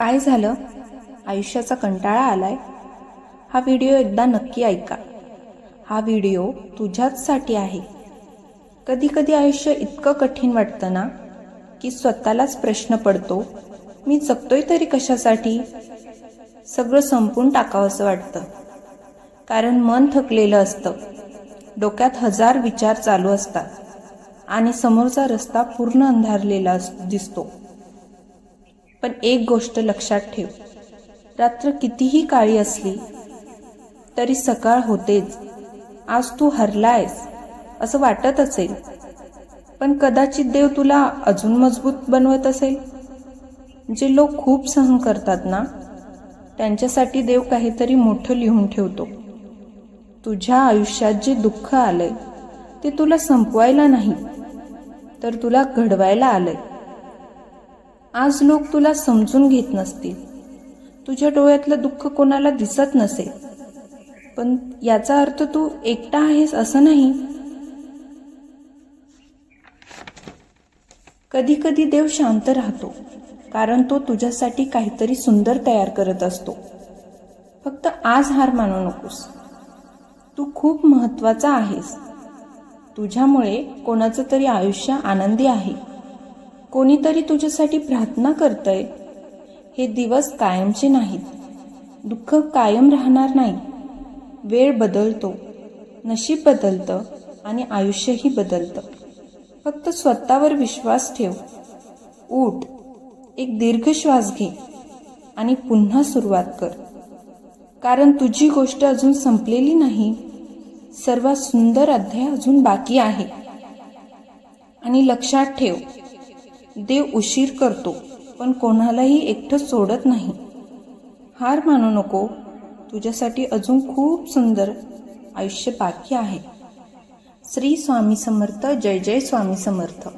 काय झालं? आयुष्याचा कंटाळा आलाय? हा व्हिडिओ एकदा नक्की ऐका. हा व्हिडिओ तुझ्याचसाठी आहे. कधी कधी आयुष्य इतकं कठीण वाटतं ना, की स्वतःलाच प्रश्न पडतो, मी जगतोय तरी कशासाठी? सगळं संपून टाकावंसं वाटतं. कारण मन थकलेलं असतं, डोक्यात हजार विचार चालू असतात आणि समोरचा रस्ता पूर्ण अंधारलेला दिसतो. पण एक गोष्ट लक्षात ठेव, रात्र कितीही काळी असली तरी सकाळ होतेच. आज तू हरलायस असं वाटत असेल, पण कदाचित देव तुला अजून मजबूत बनवत असेल. जे लोक खूप सहन करतात ना, त्यांच्यासाठी देव काहीतरी मोठं लिहून ठेवतो. तुझ्या आयुष्यात जे दुःख आलंय ते तुला संपवायला नाही, तर तुला घडवायला आलंय. आज लोक तुला समजून घेत नसतील, तुझ्या डोळ्यातलं दुःख कोणाला दिसत नसेल, पण याचा अर्थ तू एकटा आहेस असं नाही. कधी कधी देव शांत राहतो, कारण तो तुझ्यासाठी काहीतरी सुंदर तयार करत असतो. फक्त आज हार मानू नकोस. तू खूप महत्वाचा आहेस. तुझ्यामुळे कोणाचं तरी आयुष्य आनंदी आहे. कोणीतरी तुझ्यासाठी प्रार्थना करतंय. हे दिवस कायमचे नाहीत. दुःख कायम राहणार नाही. वेळ बदलतो, नशीब बदलतं आणि आयुष्यही बदलतं. फक्त स्वतःवर विश्वास ठेव. उठ, एक दीर्घ श्वास घे आणि पुन्हा सुरुवात कर. कारण तुझी गोष्ट अजून संपलेली नाही. सर्वात सुंदर अध्याय अजून बाकी आहे. आणि लक्षात ठेव, देव उशीर करतो, पण कोणालाही एकटं सोडत नाही. हार मानू नको. तुझ्यासाठी अजून खूप सुंदर आयुष्य बाकी आहे. श्री स्वामी समर्थ. जय जय स्वामी समर्थ.